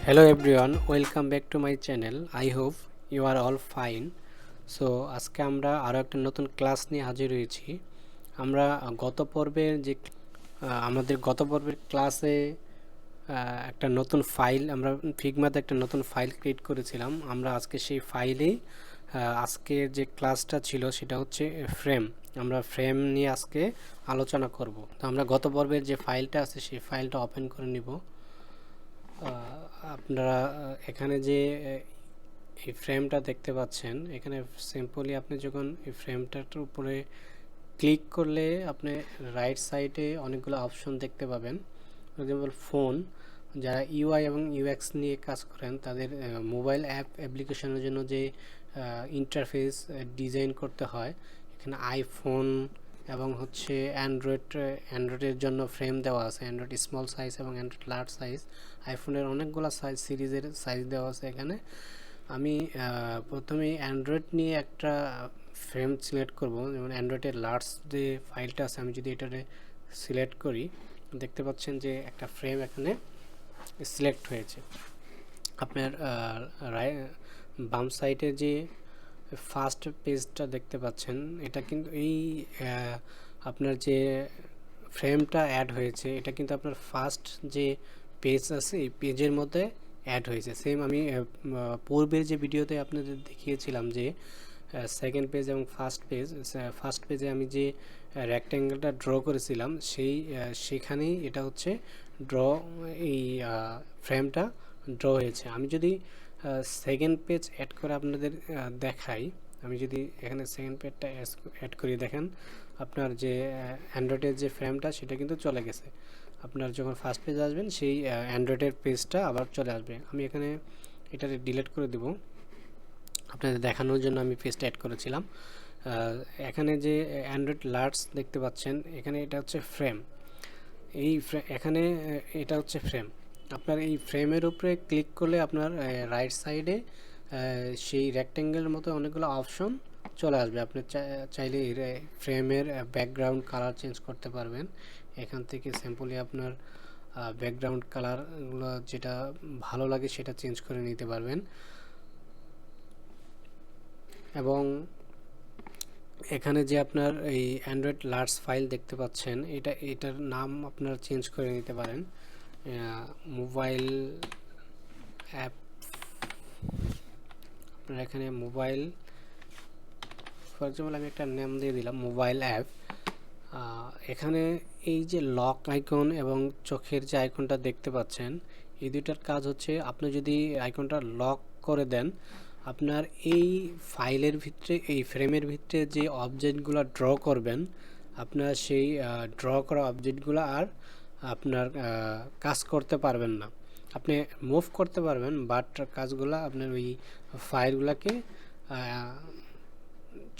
Hello everyone, welcome back to my channel. I hope you are all fine. So আজকে আমরা আরো একটা নতুন ক্লাস নিয়ে হাজির হয়েছি। আমরা গত পর্বের যে আমাদের গত পর্বের ক্লাসে একটা নতুন ফাইল আমরা ফিগমাতে একটা নতুন ফাইল ক্রিয়েট করেছিলাম। আমরা আজকে সেই ফাইলেই আজকের যে ক্লাসটা ছিল সেটা হচ্ছে ফ্রেম। আমরা ফ্রেম নিয়ে আজকে আলোচনা করব। তো আমরা গত পর্বের যে ফাইলটা আছে সেই ফাইলটা ওপেন করে নিব। আপনারা এখানে যে এই ফ্রেমটা দেখতে পাচ্ছেন, এখানে সিম্পলি আপনি যখন এই ফ্রেমটার উপরে ক্লিক করলে আপনি রাইট সাইডে অনেকগুলো অপশন দেখতে পাবেন। যেমন ফোন, যারা ইউআই এবং ইউএক্স নিয়ে কাজ করেন তাদের মোবাইল অ্যাপ্লিকেশনের জন্য যে ইন্টারফেস ডিজাইন করতে হয়, এখানে আইফোন এবং হচ্ছে অ্যান্ড্রয়েডের জন্য ফ্রেম দেওয়া আছে, অ্যান্ড্রয়েড স্মল সাইজ এবং অ্যান্ড্রয়েড লার্জ সাইজ। আইফোনের অনেকগুলো সাইজ সিরিজের সাইজ দেওয়া আছে এখানে। আমি প্রথমে অ্যান্ড্রয়েড নিয়ে একটা ফ্রেম সিলেক্ট করব। যেমন অ্যান্ড্রয়েডের লার্জ যে ফাইলটা আছে, আমি যদি এটারে সিলেক্ট করি দেখতে পাচ্ছেন যে একটা ফ্রেম এখানে সিলেক্ট হয়েছে। আপনার বাম সাইডে যে ফার্স্ট পেজটা দেখতে পাচ্ছেন, এটা কিন্তু এই আপনার যে ফ্রেমটা অ্যাড হয়েছে এটা কিন্তু আপনার ফার্স্ট যে পেজ আছে এই পেজের মধ্যে অ্যাড হয়েছে। সেম আমি পূর্বের যে ভিডিওতে আপনাদের দেখিয়েছিলাম যে সেকেন্ড পেজ এবং ফার্স্ট পেজে আমি যে রেক্ট্যাঙ্গেলটা ড্র করেছিলাম সেখানেই এটা হচ্ছে ড্র, এই ফ্রেমটা ড্র হয়েছে। আমি যদি সেকেন্ড পেজ অ্যাড করে আপনাদের দেখাই, আমি যদি এখানে সেকেন্ড পেজটা অ্যাড করি, দেখেন আপনার যে অ্যান্ড্রয়েডের যে ফ্রেমটা সেটা কিন্তু চলে গেছে। আপনার যখন ফার্স্ট পেজ আসবেন সেই অ্যান্ড্রয়েডের পেজটা আবার চলে আসবে। আমি এখানে এটা ডিলিট করে দেব আপনাদের দেখানোর জন্য। আমি পেজটা অ্যাড করেছিলাম। এখানে যে অ্যান্ড্রয়েড লার্জ দেখতে পাচ্ছেন, এখানে এটা হচ্ছে ফ্রেম। এখানে এটা হচ্ছে ফ্রেম। আপনার এই ফ্রেমের উপরে ক্লিক করলে আপনার রাইট সাইডে সেই রেক্ট্যাঙ্গেলের মতো অনেকগুলো অপশন চলে আসবে। আপনি চাইলে ফ্রেমের ব্যাকগ্রাউন্ড কালার চেঞ্জ করতে পারবেন। এখান থেকে সিম্পলি আপনার ব্যাকগ্রাউন্ড কালারগুলো যেটা ভালো লাগে সেটা চেঞ্জ করে নিতে পারবেন। এবং এখানে যে আপনার এই অ্যান্ড্রয়েড লার্জ ফাইল দেখতে পাচ্ছেন, এটার নাম আপনারা চেঞ্জ করে নিতে পারেন। মোবাইল অ্যাপ, আপনার এখানে মোবাইল, ফর এক্সাম্পল আমি একটা নাম দিয়ে দিলাম মোবাইল অ্যাপ। এখানে এই যে লক আইকন এবং চোখের যে আইকনটা দেখতে পাচ্ছেন, এই দুইটার কাজ হচ্ছে আপনি যদি আইকনটা লক করে দেন, আপনার এই ফাইলের ভিতরে এই ফ্রেমের ভিতরে যে অবজেক্টগুলো ড্র করবেন, আপনার সেই ড্র করা অবজেক্টগুলো আর আপনার কাজ করতে পারবেন না। আপনি মুভ করতে পারবেন, বাট কাজগুলো আপনার ওই ফাইলগুলোকে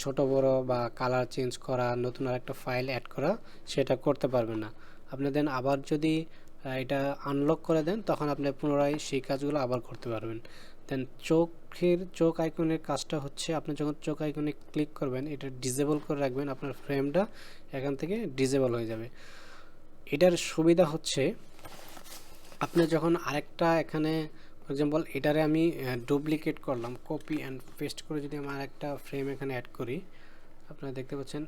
ছোট বড় বা কালার চেঞ্জ করা, নতুন আরেকটা ফাইল অ্যাড করা, সেটা করতে পারবেন না। আপনি দেন আবার যদি এটা আনলক করে দেন, তখন আপনি পুনরায় সেই কাজগুলো আবার করতে পারবেন। দেন চোখ আইকনের কাজটা হচ্ছে, আপনি যখন চোখ আইকনে ক্লিক করবেন এটা ডিসেবল করে রাখবেন, আপনার ফ্রেমটা এখান থেকে ডিসেবল হয়ে যাবে। এটার সুবিধা হচ্ছে আপনি যখন আরেকটা এখানে ফর এক্সাম্পল এটারে আমি ডুপ্লিকেট করলাম, কপি অ্যান্ড পেস্ট করে যদি আমি আরেকটা ফ্রেম এখানে অ্যাড করি, আপনারা দেখতে পাচ্ছেন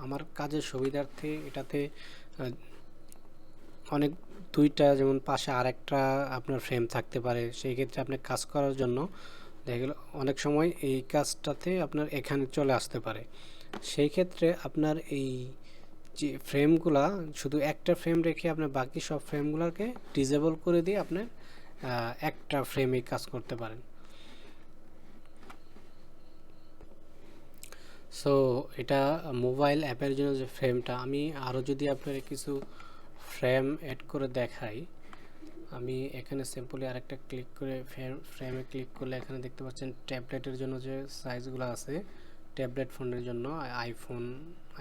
আমার কাজের সুবিধার্থে এটাতে অনেক দুইটা, যেমন পাশে আরেকটা আপনার ফ্রেম থাকতে পারে। সেই ক্ষেত্রে আপনি কাজ করার জন্য দেখা গেল অনেক সময় এই কাজটাতে আপনার এখানে চলে আসতে পারে। সেই ক্ষেত্রে আপনার এই যে ফ্রেমগুলা, শুধু একটা ফ্রেম রেখে আপনার বাকি সব ফ্রেমগুলোকে ডিসেবল করে দিয়ে আপনার একটা ফ্রেমে কাজ করতে পারেন। সো এটা মোবাইল অ্যাপের জন্য যে ফ্রেমটা, আমি আরও যদি আপনার কিছু ফ্রেম অ্যাড করে দেখাই, আমি এখানে সিম্পলি আরেকটা ক্লিক করে ফ্রেমে ক্লিক করলে এখানে দেখতে পাচ্ছেন ট্যাবলেটের জন্য যে সাইজগুলো আছে, ট্যাবলেট ফোনের জন্য,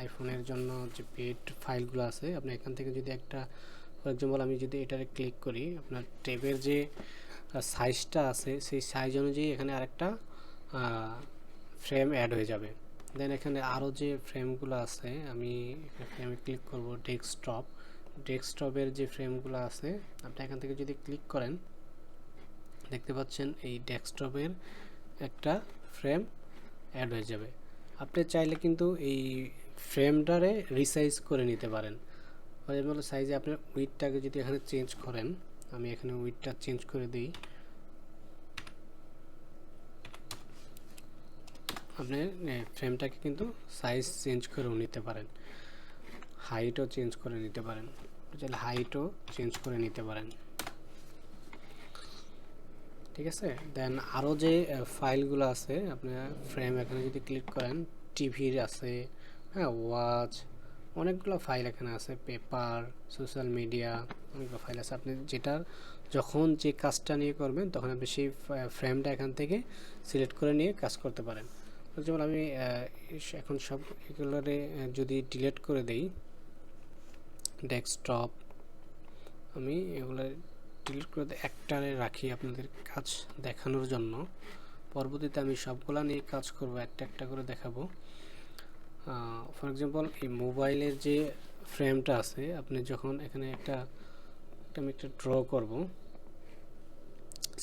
আইফোনের জন্য যে পেড ফাইলগুলো আছে, আপনি এখান থেকে যদি একটা ফর এক্সাম্পল আমি যদি এটারে ক্লিক করি, আপনার ট্যাবের যে সাইজটা আছে সেই সাইজ অনুযায়ী এখানে আরেকটা ফ্রেম অ্যাড হয়ে যাবে। দেন এখানে আরও যে ফ্রেমগুলো আছে, আমি ফ্রেমে ক্লিক করব, ডেস্কটপের যে ফ্রেমগুলো আছে আপনি এখান থেকে যদি ক্লিক করেন, দেখতে পাচ্ছেন এই ডেস্কটপের একটা ফ্রেম অ্যাড হয়ে যাবে। আপনি চাইলে কিন্তু এই ফ্রেমটারে রিসাইজ করে নিতে পারেন। যেমন সাইজে আপনার উইডটাকে যদি এখানে চেঞ্জ করেন, আমি এখানে উইডটা চেঞ্জ করে দিই, আপনি ফ্রেমটাকে কিন্তু সাইজ চেঞ্জ করেও নিতে পারেন, হাইটও চেঞ্জ করে নিতে পারেন, চাইলে হাইটও চেঞ্জ করে নিতে পারেন। ঠিক আছে। দেন আরও যে ফাইলগুলো আছে, আপনার ফ্রেম এখানে যদি ক্লিক করেন, টিভির আছে, হ্যাঁ, ওয়াচ, অনেকগুলো ফাইল এখানে আছে, পেপার, সোশ্যাল মিডিয়া, অনেকগুলো ফাইল আছে। আপনি যেটার যখন যে কাজটা নিয়ে করবেন তখন আপনি সেই ফ্রেমটা এখান থেকে সিলেক্ট করে নিয়ে কাজ করতে পারেন। যেমন আমি এখন সব এগুলোরে যদি ডিলিট করে দেই, ডেস্কটপ, আমি এগুলো ডিলিট করে একটারে রাখি আপনাদের কাজ দেখানোর জন্য। পরবর্তীতে আমি সবগুলা নিয়ে কাজ করব, একটা একটা করে দেখাবো। ফর এক্সাম্পল এই মোবাইলের যে ফ্রেমটা আছে, আপনি যখন এখানে আমি একটা ড্র করব,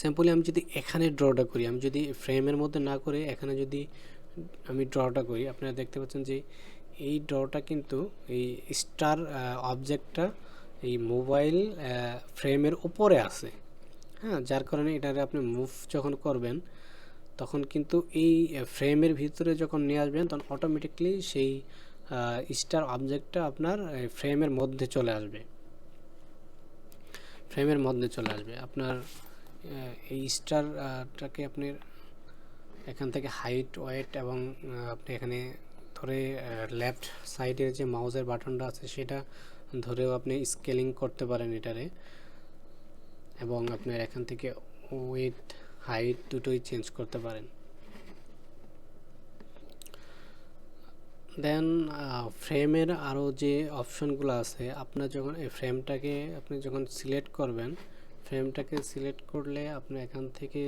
সিম্পলি আমি যদি এখানে ড্রটা করি, আমি যদি ফ্রেমের মধ্যে না করে এখানে যদি আমি ড্রটা করি, আপনারা দেখতে পাচ্ছেন যে এই ড্রটা কিন্তু এই স্টার অবজেক্টটা এই মোবাইল ফ্রেমের উপরে আছে, হ্যাঁ, যার কারণে এটারে আপনি মুভ যখন করবেন তখন কিন্তু এই ফ্রেমের ভিতরে যখন নিয়ে আসবেন তখন অটোমেটিকলি সেই স্টার অবজেক্টটা আপনার ফ্রেমের মধ্যে চলে আসবে, আপনার এই স্টারটাকে আপনি এখান থেকে হাইট, ওয়েট এবং আপনি এখানে ধরে লেফট সাইডের যে মাউসের বাটনটা আছে সেটা ধরেও আপনি স্কেলিং করতে পারেন এটারে, এবং আপনার এখান থেকে ওয়েট, হাইট দুটোই চেঞ্জ করতে পারেন। দেন ফ্রেমের আরও যে অপশনগুলো আছে, আপনার যখন এই ফ্রেমটাকে আপনি যখন সিলেক্ট করবেন, ফ্রেমটাকে সিলেক্ট করলে আপনি এখান থেকে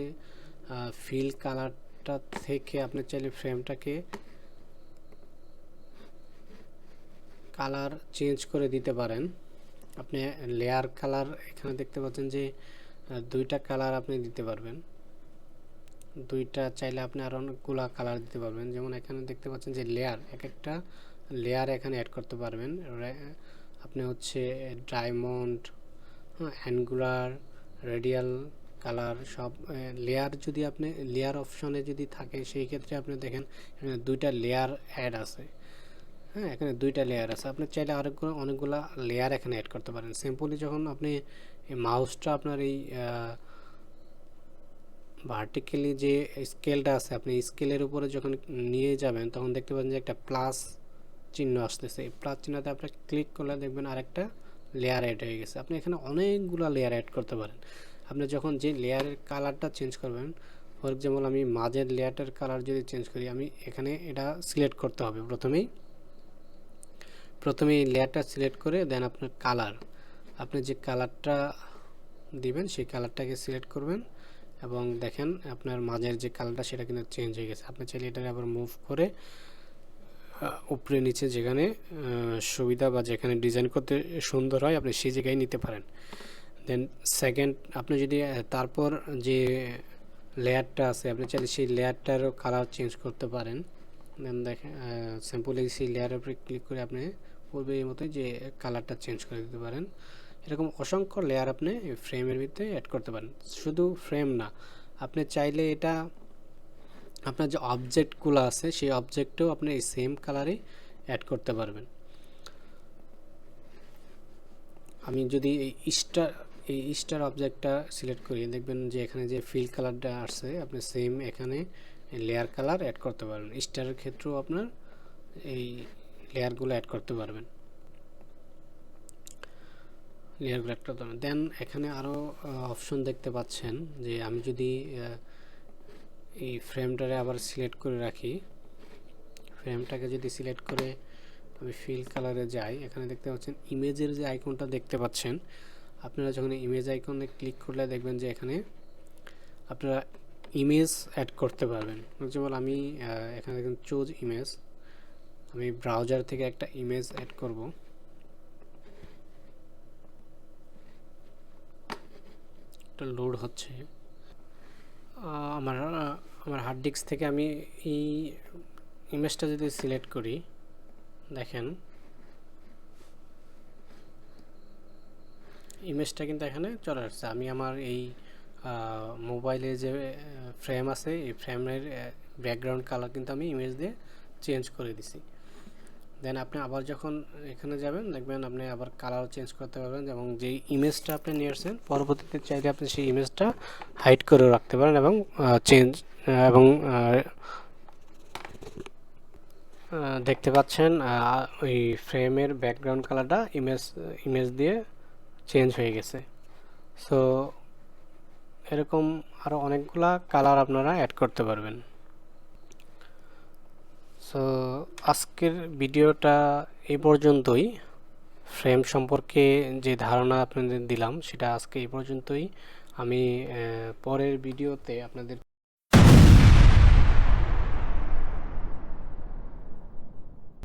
ফিল কালারটা থেকে আপনি চাইলে ফ্রেমটাকে কালার চেঞ্জ করে দিতে পারেন। আপনি লেয়ার কালার এখানে দেখতে পাচ্ছেন যে দুইটা কালার আপনি দিতে পারবেন, দুইটা চাইলে আপনি আরও অনেকগুলা কালার দিতে পারবেন। যেমন এখানে দেখতে পাচ্ছেন যে লেয়ার, এক একটা লেয়ার এখানে অ্যাড করতে পারবেন। আপনি হচ্ছে ডায়মন্ড, অ্যাঙ্গুলার, রেডিয়াল কালার, সব লেয়ার যদি আপনি লেয়ার অপশনে যদি থাকে সেই ক্ষেত্রে আপনি দেখেন এখানে দুইটা লেয়ার অ্যাড আছে, হ্যাঁ, এখানে দুইটা লেয়ার আছে। আপনি চাইলে অনেকগুলা লেয়ার এখানে অ্যাড করতে পারেন। সিম্পলি যখন আপনি এই মাউসটা আপনার এই ভার্টিক্যালি যে স্কেলটা আছে, আপনি স্কেলের উপরে যখন নিয়ে যাবেন তখন দেখতে পাবেন যে একটা প্লাস চিহ্ন আসতেছে। এই প্লাস চিহ্নতে আপনি ক্লিক করলে দেখবেন আরেকটা লেয়ার অ্যাড হয়ে গেছে। আপনি এখানে অনেকগুলো লেয়ার অ্যাড করতে পারেন। আপনি যখন যে লেয়ারের কালারটা চেঞ্জ করবেন, ফর এক্সাম্পল আমি মাঝের লেয়ারটার কালার যদি চেঞ্জ করি, আমি এখানে এটা সিলেক্ট করতে হবে প্রথমেই এই লেয়ারটা সিলেক্ট করে দেন আপনার কালার, আপনি যে কালারটা দিবেন সেই কালারটাকে সিলেক্ট করবেন এবং দেখেন আপনার মাঝের যে কালারটা সেটা কিন্তু চেঞ্জ হয়ে গেছে। আপনি চাইলে এটা আবার মুভ করে উপরে নিচে যেখানে সুবিধা বা যেখানে ডিজাইন করতে সুন্দর হয় আপনি সেই জায়গায় নিতে পারেন। দেন সেকেন্ড, আপনি যদি তারপর যে লেয়ারটা আছে আপনি চাইলে সেই লেয়ারটারও কালার চেঞ্জ করতে পারেন। দেন দেখেন সিম্পলি সেই লেয়ারের উপরে ক্লিক করে আপনি পূর্বের মতো যে কালারটা চেঞ্জ করে দিতে পারেন। এরকম অসংখ্য লেয়ার আপনি ফ্রেমের ভিতরে অ্যাড করতে পারেন। শুধু ফ্রেম না, আপনি চাইলে এটা আপনার যে অবজেক্টগুলো আছে সেই অবজেক্টেও আপনি এই সেম কালারে অ্যাড করতে পারবেন। আমি যদি এই স্টার অবজেক্টটা সিলেক্ট করি, দেখবেন যে এখানে যে ফিল কালারটা আসছে আপনি সেম এখানে লেয়ার কালার অ্যাড করতে পারবেন। স্টারের ক্ষেত্রেও আপনার এই লেয়ারগুলো অ্যাড করতে পারবেন, লেয়ারগুলো অ্যাড করতে পারবেন। দেন এখানে আরও অপশন দেখতে পাচ্ছেন যে আমি যদি এই ফ্রেমটারে আবার সিলেক্ট করে রাখি, ফ্রেমটাকে যদি সিলেক্ট করে আমি ফিল কালারে যাই, এখানে দেখতে পাচ্ছেন ইমেজের যে আইকনটা দেখতে পাচ্ছেন, আপনারা যখন ইমেজ আইকনে ক্লিক করলে দেখবেন যে এখানে আপনারা ইমেজ অ্যাড করতে পারবেন। যেমন আমি এখানে দেখুন চুজ ইমেজ, আমি ব্রাউজার থেকে একটা ইমেজ অ্যাড করব। এটা লোড হচ্ছে। আমার হার্ড ডিস্ক থেকে আমি এই ইমেজটা যদি সিলেক্ট করি, দেখেন ইমেজটা কিন্তু এখানে চলে আসছে। আমি আমার এই মোবাইলে যে ফ্রেম আছে, এই ফ্রেমের ব্যাকগ্রাউন্ড কালার কিন্তু আমি ইমেজ দিয়ে চেঞ্জ করে দিছি। দেন আপনি আবার যখন এখানে যাবেন, দেখবেন আপনি আবার কালার চেঞ্জ করতে পারবেন, এবং যেই ইমেজটা আপনি নিয়ে আসছেন পরবর্তীতে চাইলে আপনি সেই ইমেজটা হাইড করে রাখতে পারেন এবং চেঞ্জ এবং দেখতে পাচ্ছেন ওই ফ্রেমের ব্যাকগ্রাউন্ড কালারটা ইমেজ দিয়ে চেঞ্জ হয়ে গেছে। সো এরকম আরও অনেকগুলা কালার আপনারা অ্যাড করতে পারবেন। সো আজকের ভিডিওটা এই পর্যন্তই। ফ্রেম সম্পর্কে যে ধারণা আপনাদের দিলাম সেটা আজকে এই পর্যন্তই। আমি পরের ভিডিওতে আপনাদের